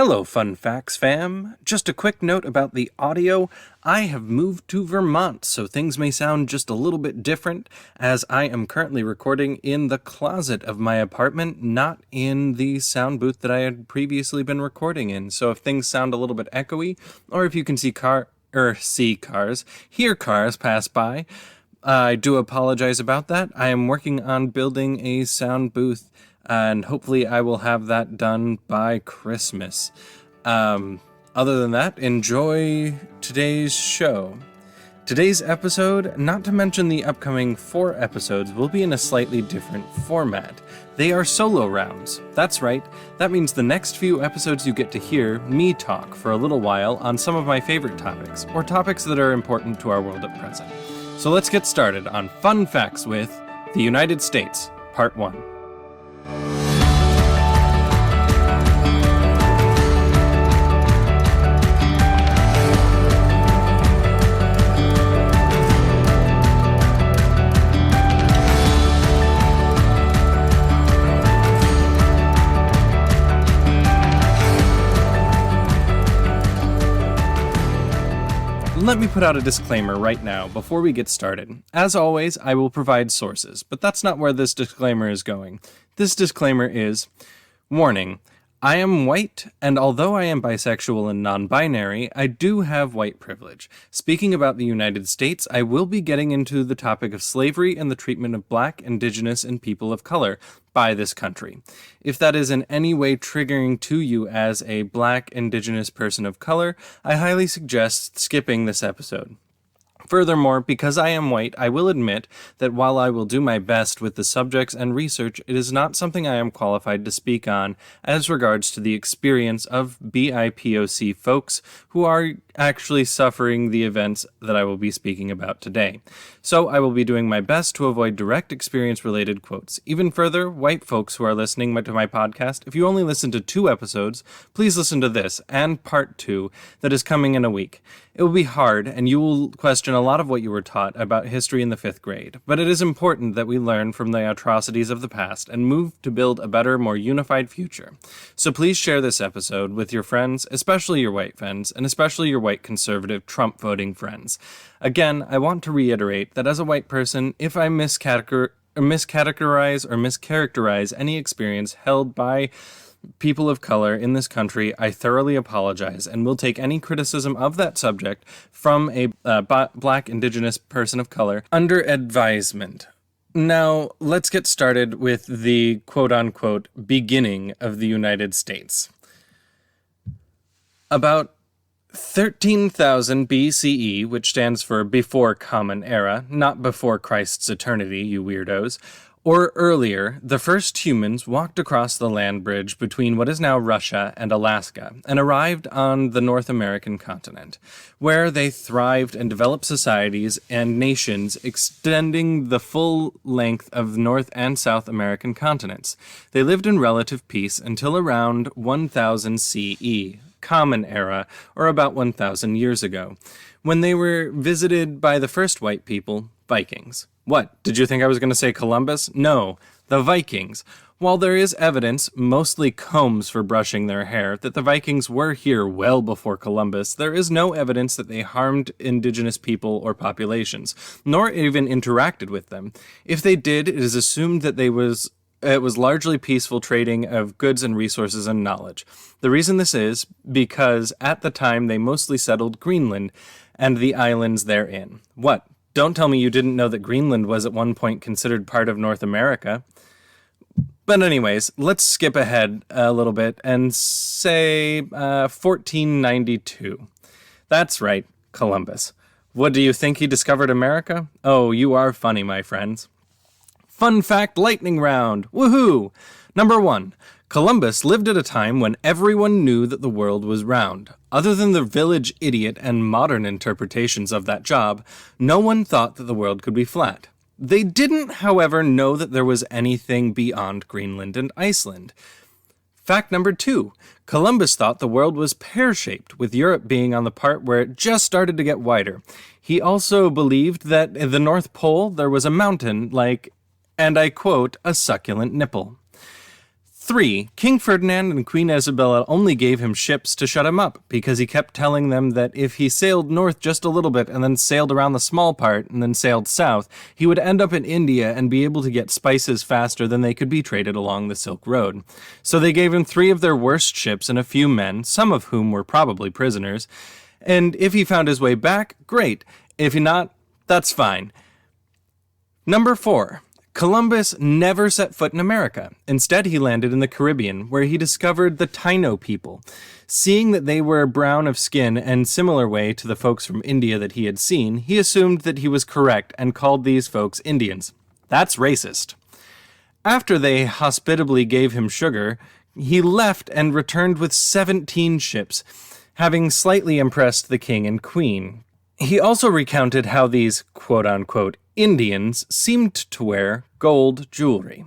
Hello, Funfacts fam. Just a quick note about the audio. I have moved to Vermont, so things may sound just a little bit different, as I am currently recording in the closet of my apartment, not in the sound booth that I had previously been recording in. So if things sound a little bit echoey, or if you can hear cars pass by, I do apologize about that. I am working on building a sound booth, and hopefully I will have that done by Christmas. Other than that, enjoy today's show. Today's episode, not to mention the upcoming 4 episodes, will be in a slightly different format. They are solo rounds. That's right. That means the next few episodes you get to hear me talk for a little while on some of my favorite topics, or topics that are important to our world at present. So let's get started on Fun Facts with the United States, Part 1. Let me put out a disclaimer right now before we get started. As always, I will provide sources, but that's not where this disclaimer is going. This disclaimer is, warning, I am white, and although I am bisexual and non-binary, I do have white privilege. Speaking about the United States, I will be getting into the topic of slavery and the treatment of Black, Indigenous, and people of color by this country. If that is in any way triggering to you as a Black, Indigenous person of color, I highly suggest skipping this episode. Furthermore, because I am white, I will admit that while I will do my best with the subjects and research, it is not something I am qualified to speak on as regards to the experience of BIPOC folks who are actually suffering the events that I will be speaking about today. So I will be doing my best to avoid direct experience-related quotes. Even further, white folks who are listening to my podcast, if you only listen to 2 episodes, please listen to this and part 2 that is coming in a week. It will be hard, and you will question a lot of what you were taught about history in the 5th grade, but it is important that we learn from the atrocities of the past and move to build a better, more unified future. So please share this episode with your friends, especially your white friends, and especially your white conservative Trump-voting friends. Again, I want to reiterate that as a white person, if I mischaracterize or mischaracterize any experience held by people of color in this country, I thoroughly apologize and will take any criticism of that subject from a Black, Indigenous person of color under advisement. Now, let's get started with the quote-unquote beginning of the United States. About 13,000 BCE, which stands for before Common Era, not before Christ's eternity, you weirdos, or earlier, the first humans walked across the land bridge between what is now Russia and Alaska and arrived on the North American continent, where they thrived and developed societies and nations extending the full length of North and South American continents. They lived in relative peace until around 1000 CE, Common Era, or about 1,000 years ago, when they were visited by the first white people, Vikings. What, did you think I was going to say Columbus? No, the Vikings. While there is evidence, mostly combs for brushing their hair, that the Vikings were here well before Columbus, there is no evidence that they harmed indigenous people or populations, nor even interacted with them. If they did, it is assumed that it was largely peaceful trading of goods and resources and knowledge. The reason this is because at the time they mostly settled Greenland and the islands therein. What? Don't tell me you didn't know that Greenland was at one point considered part of North America. But anyways, let's skip ahead a little bit and say 1492. That's right, Columbus. What, do you think he discovered America? Oh, you are funny, my friends. Fun fact lightning round. Woohoo! Number 1. Columbus lived at a time when everyone knew that the world was round. Other than the village idiot and modern interpretations of that job, no one thought that the world could be flat. They didn't, however, know that there was anything beyond Greenland and Iceland. Fact number 2. Columbus thought the world was pear-shaped, with Europe being on the part where it just started to get wider. He also believed that at the North Pole there was a mountain like, and I quote, a succulent nipple. 3. King Ferdinand and Queen Isabella only gave him ships to shut him up, because he kept telling them that if he sailed north just a little bit and then sailed around the small part and then sailed south, he would end up in India and be able to get spices faster than they could be traded along the Silk Road. So they gave him 3 of their worst ships and a few men, some of whom were probably prisoners, and if he found his way back, great. If not, that's fine. Number 4. Columbus never set foot in America. Instead, he landed in the Caribbean, where he discovered the Taino people. Seeing that they were brown of skin and similar way to the folks from India that he had seen, he assumed that he was correct and called these folks Indians. That's racist. After they hospitably gave him sugar, he left and returned with 17 ships, having slightly impressed the king and queen. He also recounted how these quote-unquote Indians seemed to wear gold jewelry.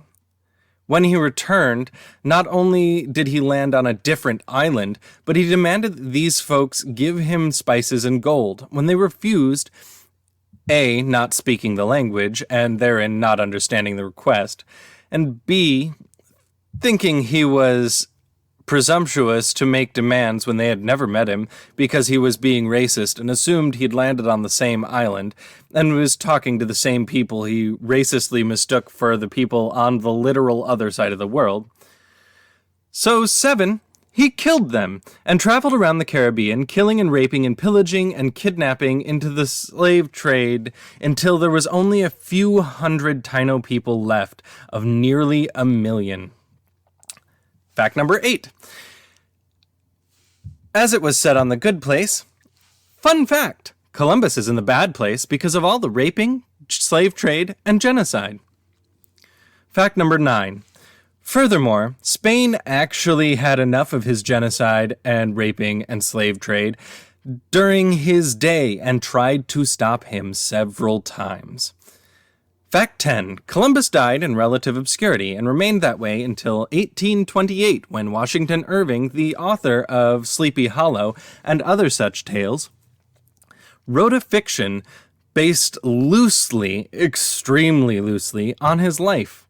When he returned, not only did he land on a different island, but he demanded that these folks give him spices and gold. When they refused, A, not speaking the language, and therein not understanding the request, and B, thinking he was presumptuous to make demands when they had never met him because he was being racist and assumed he'd landed on the same island and was talking to the same people he racistly mistook for the people on the literal other side of the world. So 7, he killed them and traveled around the Caribbean, killing and raping and pillaging and kidnapping into the slave trade until there was only a few hundred Taino people left of nearly 1 million. Fact number 8. As it was said on The Good Place, fun fact, Columbus is in the bad place because of all the raping, slave trade, and genocide. Fact number 9. Furthermore, Spain actually had enough of his genocide and raping and slave trade during his day and tried to stop him several times. Fact 10. Columbus died in relative obscurity and remained that way until 1828, when Washington Irving, the author of Sleepy Hollow and other such tales, wrote a fiction based loosely, extremely loosely, on his life.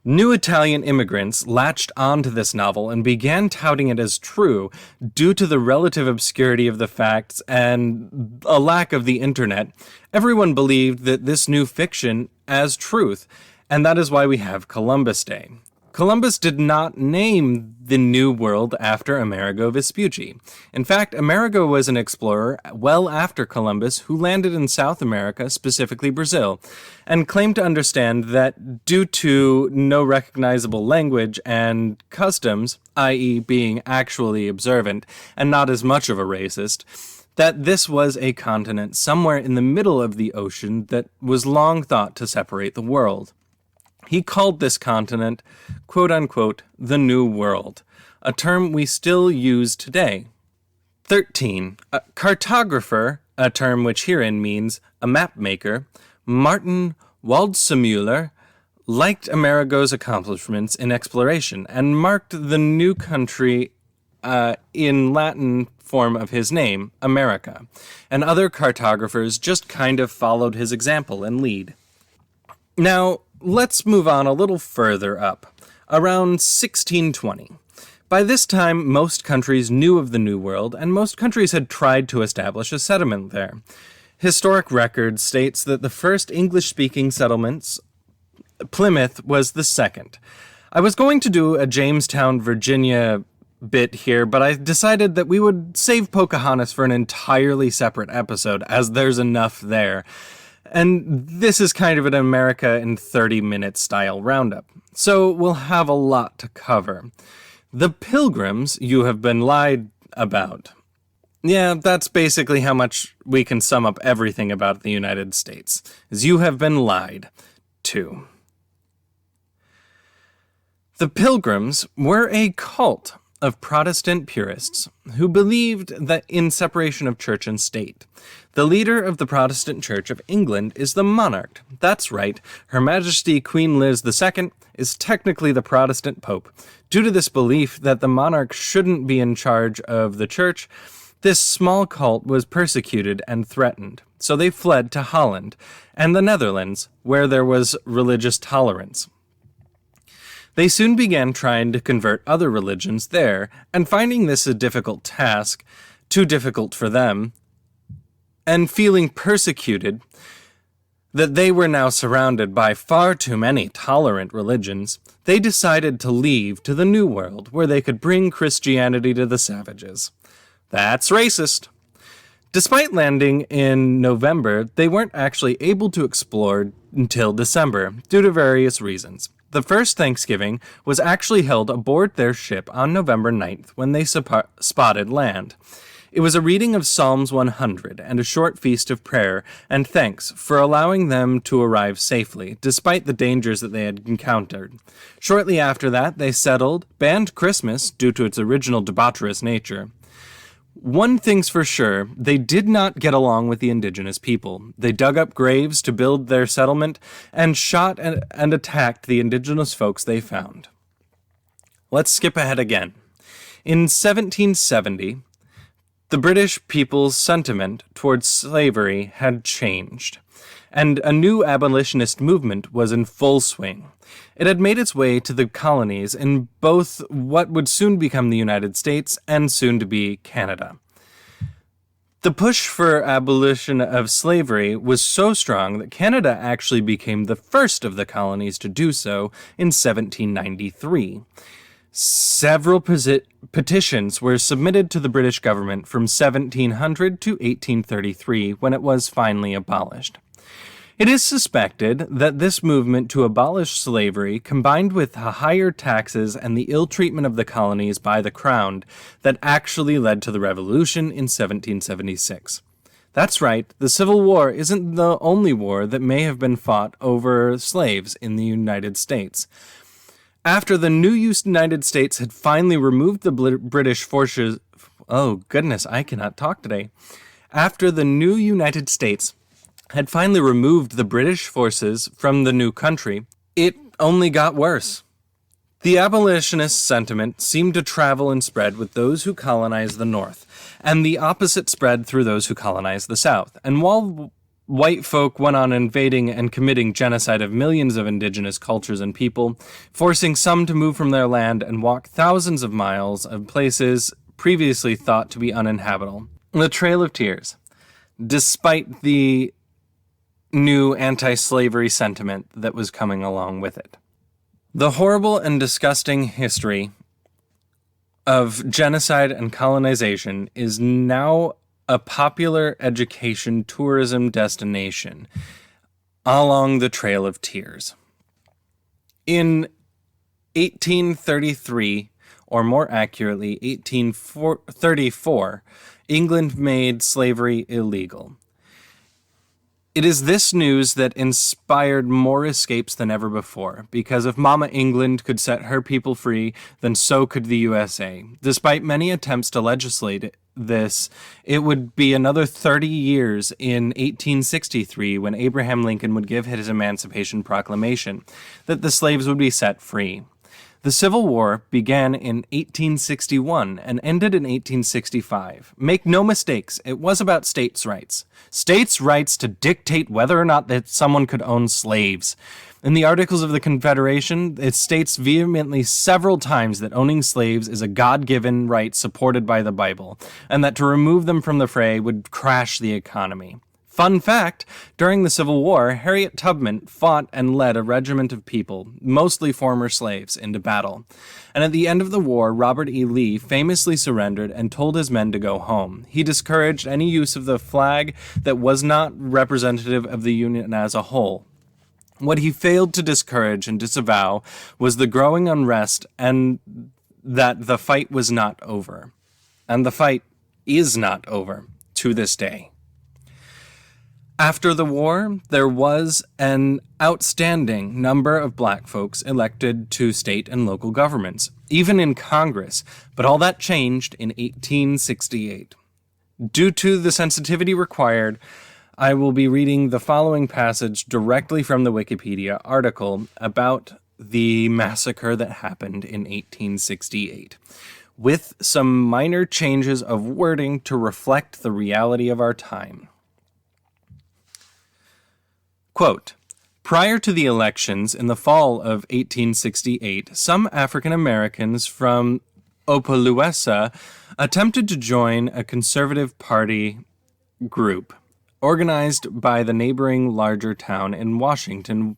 New Italian immigrants latched onto this novel and began touting it as true due to the relative obscurity of the facts and a lack of the internet. Everyone believed that this new fiction as truth, and that is why we have Columbus Day. Columbus did not name the New World after Amerigo Vespucci. In fact, Amerigo was an explorer well after Columbus who landed in South America, specifically Brazil, and claimed to understand that due to no recognizable language and customs, i.e. being actually observant and not as much of a racist, that this was a continent somewhere in the middle of the ocean that was long thought to separate the world. He called this continent, quote-unquote, the New World, a term we still use today. 13. A cartographer, a term which herein means a map maker, Martin Waldseemüller, liked Amerigo's accomplishments in exploration and marked the new country in Latin form of his name, America, and other cartographers just kind of followed his example and lead. Now, let's move on a little further up, around 1620. By this time, most countries knew of the New World, and most countries had tried to establish a settlement there. Historic record states that the first English-speaking settlements, Plymouth, was the second. I was going to do a Jamestown, Virginia bit here, but I decided that we would save Pocahontas for an entirely separate episode, as there's enough there. And this is kind of an America in 30-minute style roundup, so we'll have a lot to cover. The Pilgrims you have been lied about. Yeah, that's basically how much we can sum up everything about the United States, is you have been lied to. The Pilgrims were a cult of Protestant purists who believed that in separation of church and state. The leader of the Protestant Church of England is the monarch. That's right, Her Majesty Queen Liz II is technically the Protestant Pope. Due to this belief that the monarch shouldn't be in charge of the church, this small cult was persecuted and threatened. So they fled to Holland and the Netherlands, where there was religious tolerance. They soon began trying to convert other religions there, and finding this a difficult task, too difficult for them, and feeling persecuted that they were now surrounded by far too many tolerant religions, they decided to leave to the New World, where they could bring Christianity to the savages. That's racist. Despite landing in November, they weren't actually able to explore until December, due to various reasons. The first Thanksgiving was actually held aboard their ship on November 9th when they spotted land. It was a reading of Psalms 100 and a short feast of prayer and thanks for allowing them to arrive safely, despite the dangers that they had encountered. Shortly after that, they settled, banned Christmas due to its original debaucherous nature. One thing's for sure, they did not get along with the indigenous people. They dug up graves to build their settlement and shot and attacked the indigenous folks they found. Let's skip ahead again. In 1770, the British people's sentiment towards slavery had changed, and a new abolitionist movement was in full swing. It had made its way to the colonies in both what would soon become the United States and soon to be Canada. The push for abolition of slavery was so strong that Canada actually became the first of the colonies to do so in 1793. Several petitions were submitted to the British government from 1700 to 1833 when it was finally abolished. It is suspected that this movement to abolish slavery, combined with the higher taxes and the ill treatment of the colonies by the Crown, that actually led to the Revolution in 1776. That's right, the Civil War isn't the only war that may have been fought over slaves in the United States. After the new United States had finally removed the British forces... Oh, goodness, I cannot talk today. After the new United States had finally removed the British forces from the new country, it only got worse. The abolitionist sentiment seemed to travel and spread with those who colonized the North, and the opposite spread through those who colonized the South. And while white folk went on invading and committing genocide of millions of indigenous cultures and people, forcing some to move from their land and walk thousands of miles of places previously thought to be uninhabitable. The Trail of Tears. Despite the new anti-slavery sentiment that was coming along with it. The horrible and disgusting history of genocide and colonization is now a popular education tourism destination along the Trail of Tears. In 1833, or more accurately, 1834, England made slavery illegal. It is this news that inspired more escapes than ever before, because if Mama England could set her people free, then so could the USA. Despite many attempts to legislate this, it would be another 30 years in 1863 when Abraham Lincoln would give his Emancipation Proclamation that the slaves would be set free. The Civil War began in 1861 and ended in 1865. Make no mistakes, it was about states' rights. States' rights to dictate whether or not that someone could own slaves. In the Articles of the Confederation, it states vehemently several times that owning slaves is a God-given right supported by the Bible, and that to remove them from the fray would crash the economy. Fun fact, during the Civil War, Harriet Tubman fought and led a regiment of people, mostly former slaves, into battle. And at the end of the war, Robert E. Lee famously surrendered and told his men to go home. He discouraged any use of the flag that was not representative of the Union as a whole. What he failed to discourage and disavow was the growing unrest and that the fight was not over. And the fight is not over to this day. After the war, there was an outstanding number of black folks elected to state and local governments, even in Congress, but all that changed in 1868. Due to the sensitivity required, I will be reading the following passage directly from the Wikipedia article about the massacre that happened in 1868, with some minor changes of wording to reflect the reality of our time. Quote, Prior to the elections in the fall of 1868, some African Americans from Opelousas attempted to join a conservative party group organized by the neighboring larger town in Washington.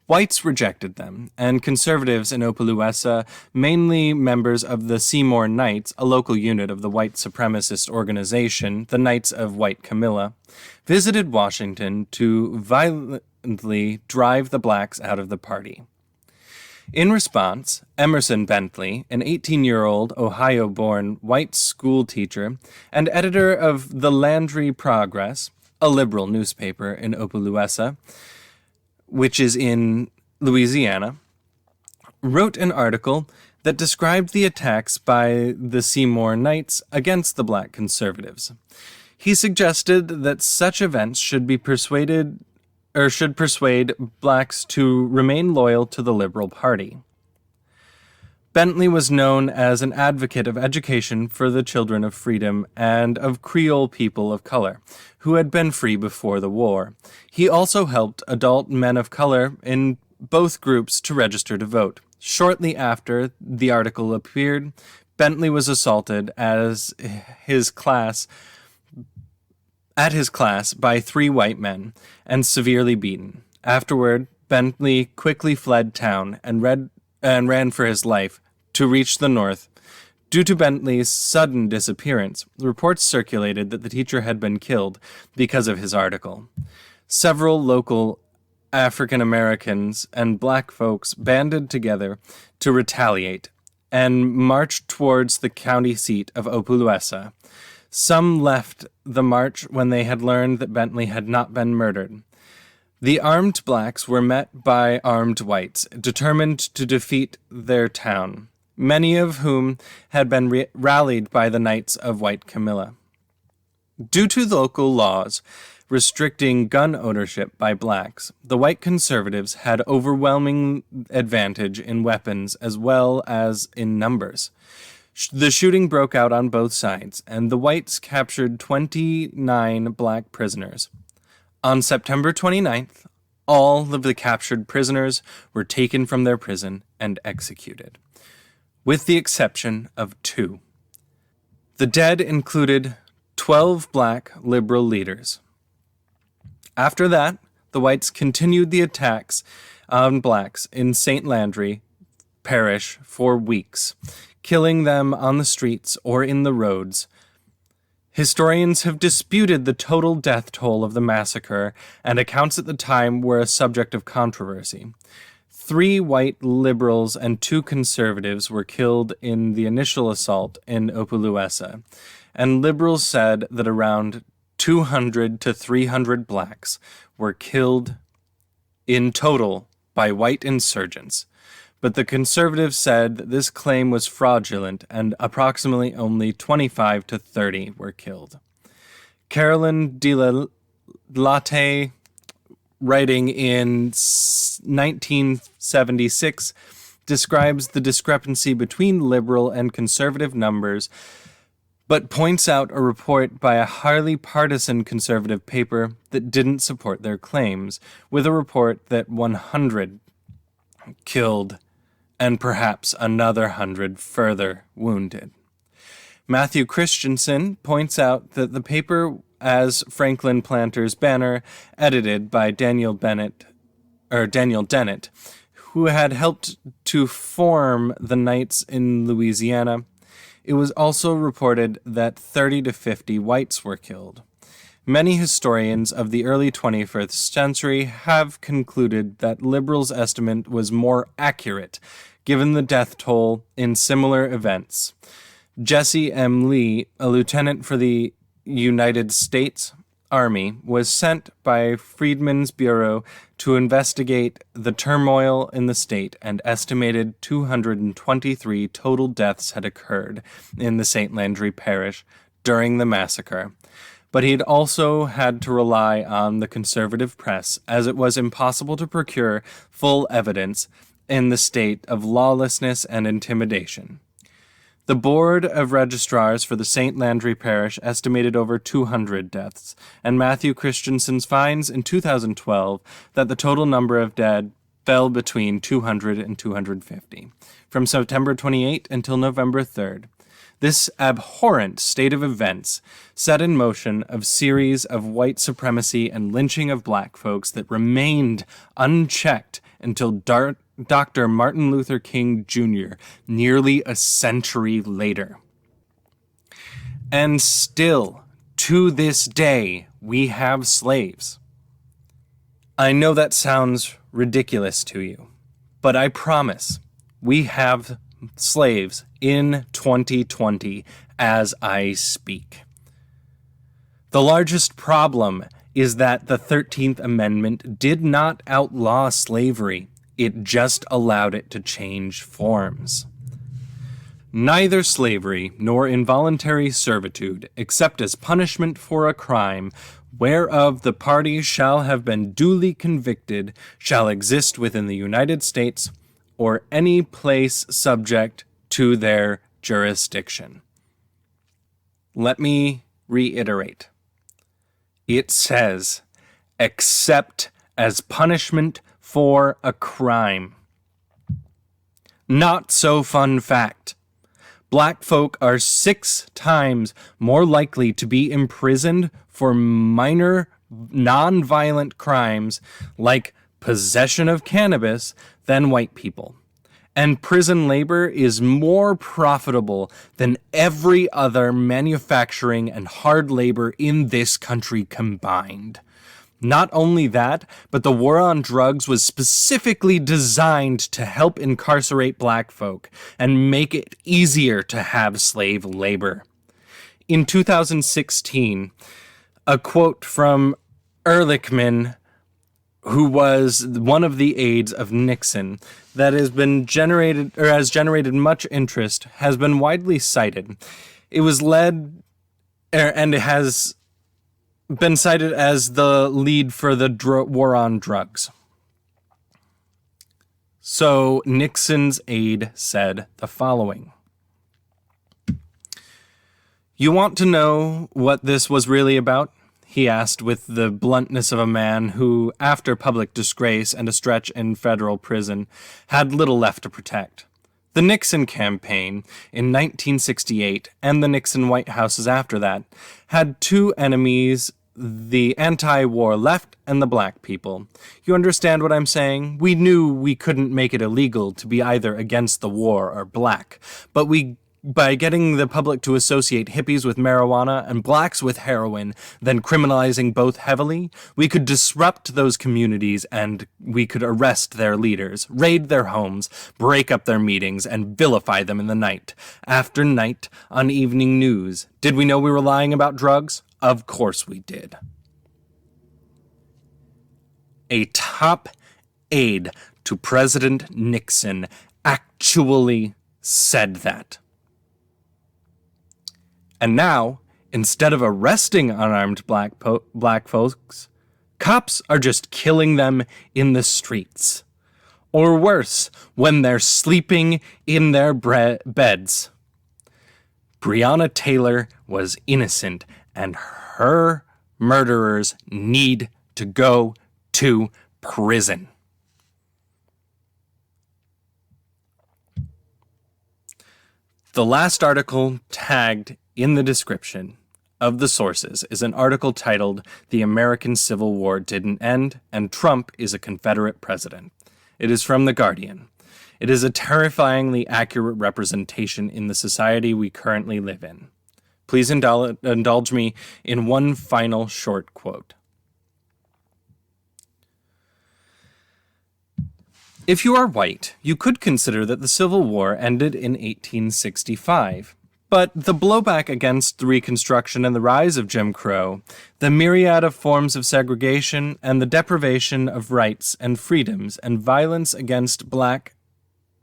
Whites rejected them, and conservatives in Opelousas, mainly members of the Seymour Knights, a local unit of the white supremacist organization, the Knights of White Camilla, visited Washington to violently drive the blacks out of the party. In response, Emerson Bentley, an 18-year-old Ohio-born white school teacher and editor of the Landry Progress, a liberal newspaper in Opelousas, which is in Louisiana, wrote an article that described the attacks by the Seymour Knights against the black conservatives. He suggested that such events should persuade blacks to remain loyal to the Liberal Party. Bentley was known as an advocate of education for the children of freedom and of Creole people of color, who had been free before the war. He also helped adult men of color in both groups to register to vote. Shortly after the article appeared, Bentley was assaulted at his class by 3 white men and severely beaten. Afterward, Bentley quickly fled town and ran for his life to reach the north. Due to Bentley's sudden disappearance, reports circulated that the teacher had been killed because of his article. Several local African Americans and black folks banded together to retaliate and marched towards the county seat of Opelousas. Some left the march when they had learned that Bentley had not been murdered. The armed blacks were met by armed whites, determined to defeat their town, many of whom had been rallied by the Knights of White Camilla. Due to local laws restricting gun ownership by blacks, the white conservatives had overwhelming advantage in weapons as well as in numbers. The shooting broke out on both sides, and the whites captured 29 black prisoners. On September 29th, all of the captured prisoners were taken from their prison and executed, with the exception of 2. The dead included 12 black liberal leaders. After that, the whites continued the attacks on blacks in St. Landry Parish for weeks, killing them on the streets or in the roads. Historians have disputed the total death toll of the massacre, and accounts at the time were a subject of controversy. 3 white liberals and 2 conservatives were killed in the initial assault in Opelousas, and liberals said that around 200 to 300 blacks were killed in total by white insurgents. But the conservatives said that this claim was fraudulent and approximately only 25 to 30 were killed. Carolyn de la Latte, writing in 1976, describes the discrepancy between liberal and conservative numbers, but points out a report by a highly partisan conservative paper that didn't support their claims, with a report that 100 killed and perhaps another 100 further wounded. Matthew Christensen points out that the paper as Franklin Planter's Banner, edited by Daniel Dennett, who had helped to form the Knights in Louisiana. It was also reported that 30 to 50 whites were killed. Many historians of the early 21st century have concluded that liberals' estimate was more accurate, given the death toll in similar events. Jesse M. Lee, a lieutenant for the United States Army, was sent by Freedmen's Bureau to investigate the turmoil in the state, and estimated 223 total deaths had occurred in the St. Landry Parish during the massacre. But he had also had to rely on the conservative press, as it was impossible to procure full evidence in the state of lawlessness and intimidation. The Board of Registrars for the St. Landry Parish estimated over 200 deaths, and Matthew Christensen finds in 2012 that the total number of dead fell between 200 and 250, from September 28 until November 3rd. This abhorrent state of events set in motion a series of white supremacy and lynching of black folks that remained unchecked until Dr. Martin Luther King Jr., nearly a century later. And still, to this day, we have slaves. I know that sounds ridiculous to you, but I promise we have slaves in 2020 as I speak. The largest problem is that the 13th Amendment did not outlaw slavery. It just allowed it to change forms. Neither slavery nor involuntary servitude, except as punishment for a crime whereof the party shall have been duly convicted, shall exist within the United States or any place subject to their jurisdiction. Let me reiterate. It says, except as punishment for a crime. Not so fun fact. Black folk are 6 times more likely to be imprisoned for minor, non-violent crimes like possession of cannabis than white people. And prison labor is more profitable than every other manufacturing and hard labor in this country combined. Not only that, but the war on drugs was specifically designed to help incarcerate black folk and make it easier to have slave labor. In 2016, a quote from Ehrlichman, who was one of the aides of Nixon, that has generated much interest, has been widely cited. It was led, and it has been cited as the lead for the war on drugs. So Nixon's aide said the following. You want to know what this was really about? He asked with the bluntness of a man who, after public disgrace and a stretch in federal prison, had little left to protect. The Nixon campaign in 1968 and the Nixon White Houses after that had 2 enemies, the anti-war left and the black people. You understand what I'm saying? We knew we couldn't make it illegal to be either against the war or black, but by getting the public to associate hippies with marijuana and blacks with heroin, then criminalizing both heavily, we could disrupt those communities and we could arrest their leaders, raid their homes, break up their meetings, and vilify them in the night. After night, on evening news. Did we know we were lying about drugs? Of course we did. A top aide to President Nixon actually said that. And now, instead of arresting unarmed black folks, cops are just killing them in the streets. Or worse, when they're sleeping in their beds. Breonna Taylor was innocent, and her murderers need to go to prison. The last article tagged in the description of the sources is an article titled "The American Civil War Didn't End, and Trump is a Confederate President." It is from The Guardian. It is a terrifyingly accurate representation in the society we currently live in. Please indulge me in one final short quote. If you are white, you could consider that the Civil War ended in 1865. But the blowback against Reconstruction and the rise of Jim Crow, the myriad of forms of segregation and the deprivation of rights and freedoms and violence against black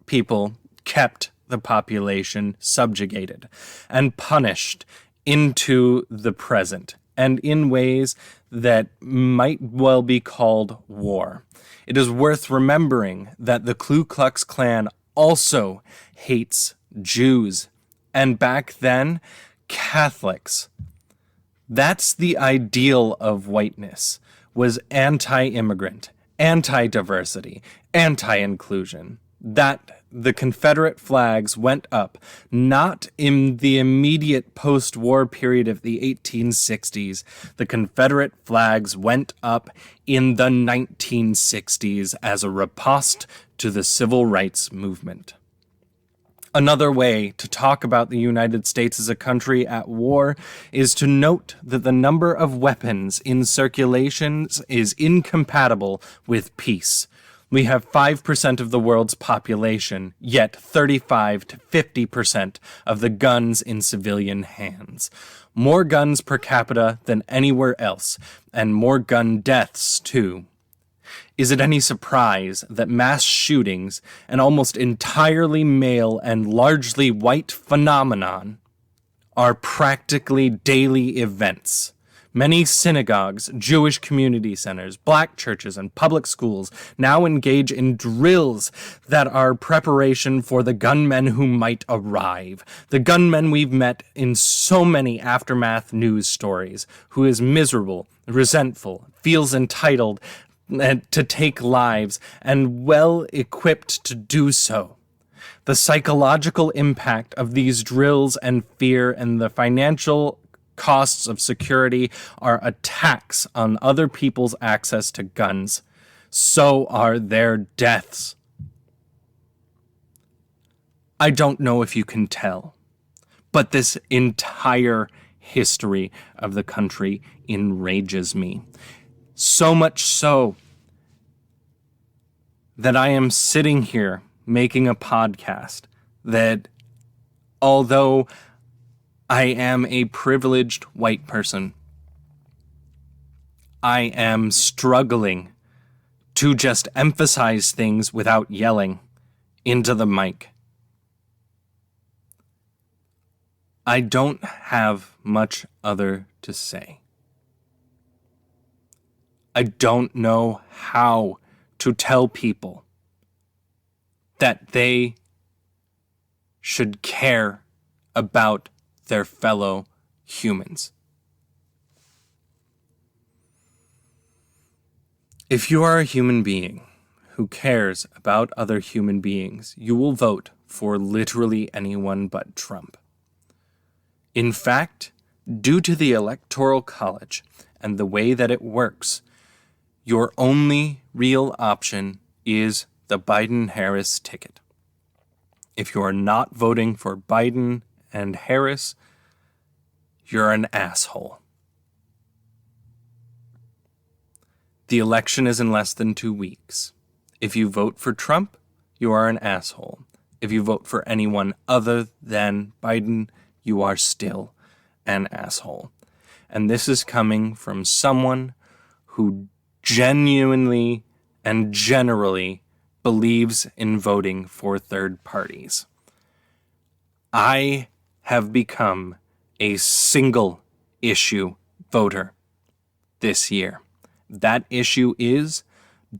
people kept the population subjugated and punished into the present, and in ways that might well be called war. It is worth remembering that the Ku Klux Klan also hates Jews And back then, Catholics. That's the ideal of whiteness, was anti-immigrant, anti-diversity, anti-inclusion. That the Confederate flags went up not in the immediate post-war period of the 1860s. The Confederate flags went up in the 1960s as a riposte to the civil rights movement. Another way to talk about the United States as a country at war is to note that the number of weapons in circulation is incompatible with peace. We have 5% of the world's population, yet 35 to 50% of the guns in civilian hands. More guns per capita than anywhere else, and more gun deaths, too. Is it any surprise that mass shootings, an almost entirely male and largely white phenomenon, are practically daily events? Many synagogues, Jewish community centers, black churches, and public schools now engage in drills that are preparation for the gunmen who might arrive. The gunmen we've met in so many aftermath news stories, who is miserable, resentful, feels entitled to take lives, and well equipped to do so. The psychological impact of these drills and fear and the financial costs of security are attacks on other people's access to guns. So are their deaths. I don't know if you can tell, but this entire history of the country enrages me. So much so that I am sitting here making a podcast that, although I am a privileged white person, I am struggling to just emphasize things without yelling into the mic. I don't have much other to say. I don't know how to tell people that they should care about their fellow humans. If you are a human being who cares about other human beings, you will vote for literally anyone but Trump. In fact, due to the Electoral College and the way that it works, your only real option is the Biden-Harris ticket. If you are not voting for Biden and Harris, you're an asshole. The election is in less than 2 weeks. If you vote for Trump, you are an asshole. If you vote for anyone other than Biden, you are still an asshole. And this is coming from someone who genuinely and generally believes in voting for third parties. I have become a single issue voter this year. That issue is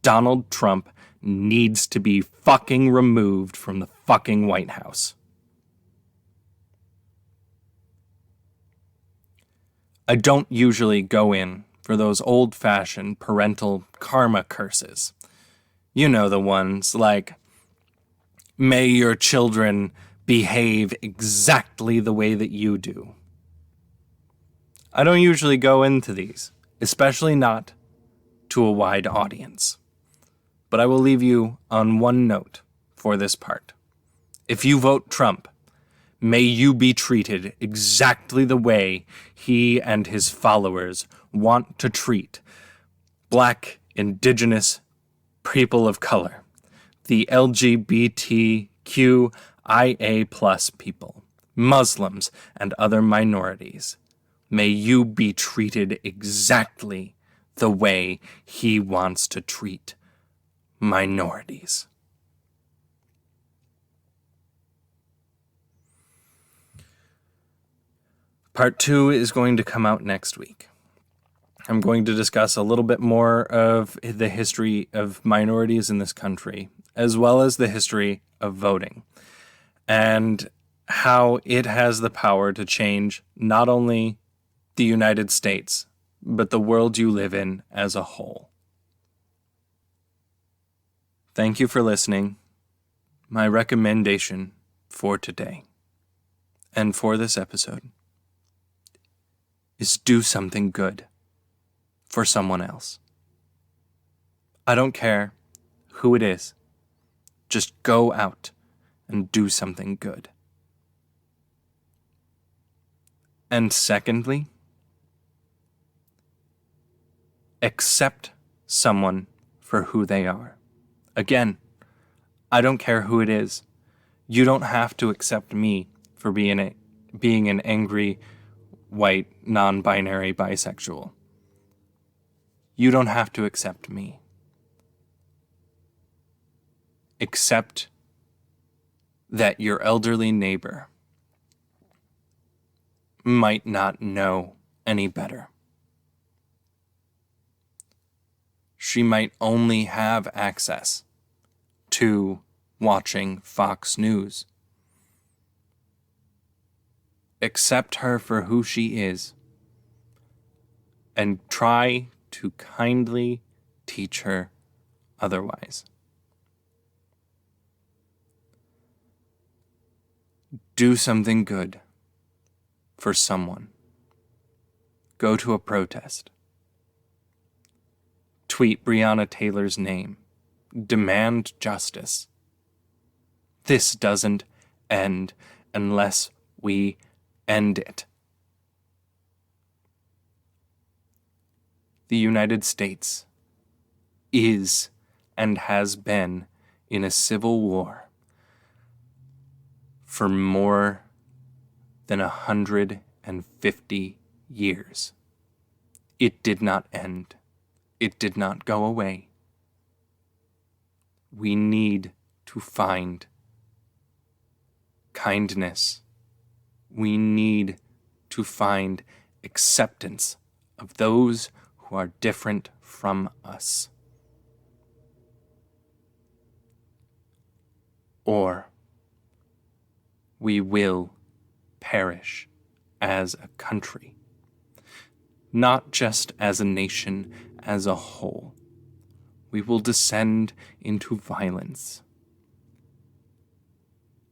Donald Trump needs to be fucking removed from the fucking White House. I don't usually go in for those old-fashioned parental karma curses. You know the ones like, may your children behave exactly the way that you do. I don't usually go into these, especially not to a wide audience. But I will leave you on one note for this part. If you vote Trump, may you be treated exactly the way he and his followers want to treat Black, Indigenous, people of color, the LGBTQIA+ people, Muslims, and other minorities. May you be treated exactly the way he wants to treat minorities. Part 2 is going to come out next week. I'm going to discuss a little bit more of the history of minorities in this country, as well as the history of voting. And how it has the power to change not only the United States, but the world you live in as a whole. Thank you for listening. My recommendation for today and for this episode is do something good for someone else. I don't care who it is. Just go out and do something good. And secondly, accept someone for who they are. Again, I don't care who it is. You don't have to accept me for being an angry, white, non-binary bisexual. You don't have to accept me. Accept that your elderly neighbor might not know any better. She might only have access to watching Fox News. Accept her for who she is and try to kindly teach her otherwise. Do something good for someone. Go to a protest. Tweet Breonna Taylor's name. Demand justice. This doesn't end unless we end it. The United States is and has been in a civil war for more than 150 years. It did not end. It did not go away. We need to find kindness. We need to find acceptance of those who are different from us. Or we will perish as a country, not just as a nation, as a whole. We will descend into violence,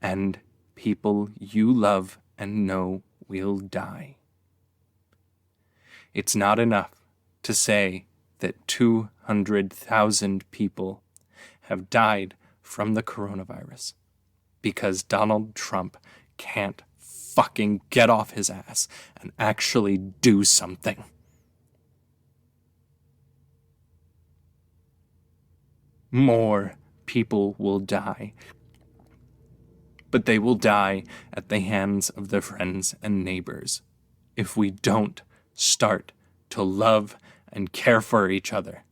and people you love and know will die. It's not enough to say that 200,000 people have died from the coronavirus because Donald Trump can't fucking get off his ass and actually do something. More people will die, but they will die at the hands of their friends and neighbors if we don't start to love and care for each other.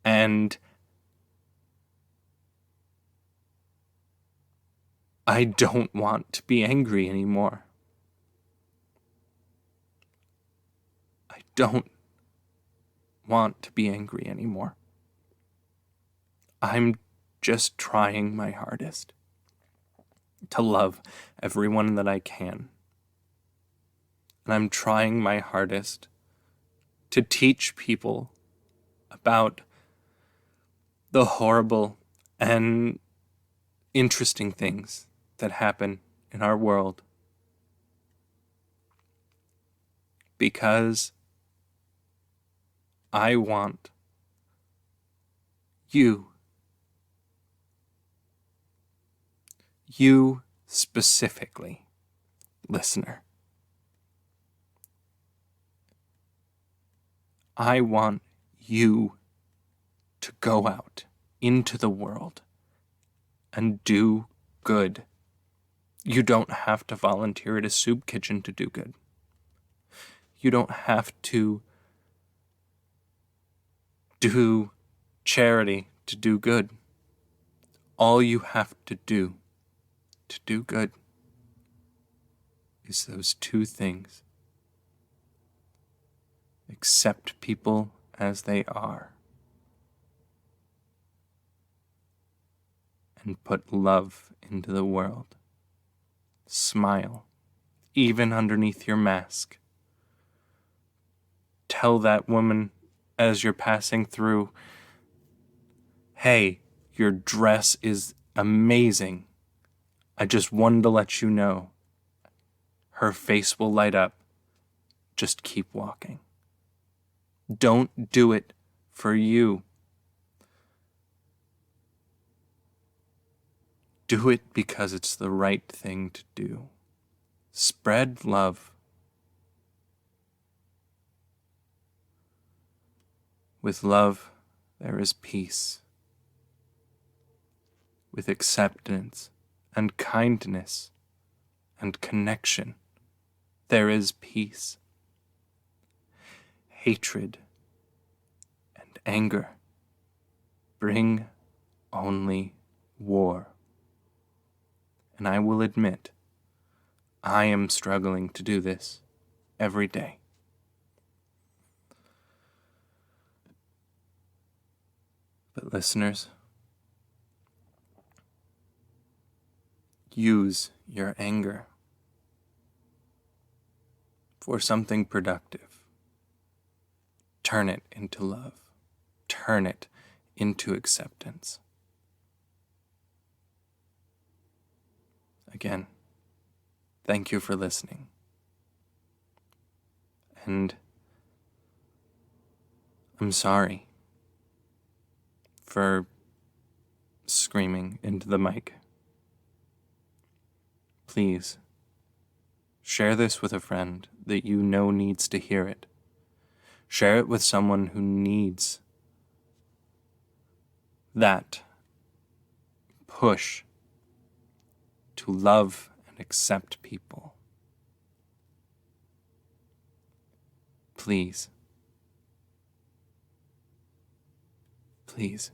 And I don't want to be angry anymore. I don't want to be angry anymore. I'm just trying my hardest to love everyone that I can. And I'm trying my hardest to teach people about the horrible and interesting things that happen in our world. Because I want you specifically, listener. I want you to go out into the world and do good. You don't have to volunteer at a soup kitchen to do good. You don't have to do charity to do good. All you have to do good is those two things. Accept people as they are and put love into the world. Smile, even underneath your mask. Tell that woman as you're passing through, "Hey, your dress is amazing. I just wanted to let you know." Her face will light up. Just keep walking. Don't do it for you. Do it because it's the right thing to do. Spread love. With love, there is peace. With acceptance and kindness and connection, there is peace. Hatred and anger bring only war. And I will admit, I am struggling to do this every day. But listeners, use your anger for something productive. Turn it into love. Turn it into acceptance. Again, thank you for listening. And I'm sorry for screaming into the mic. Please, share this with a friend that you know needs to hear it. Share it with someone who needs that push to love and accept people. Please. Please.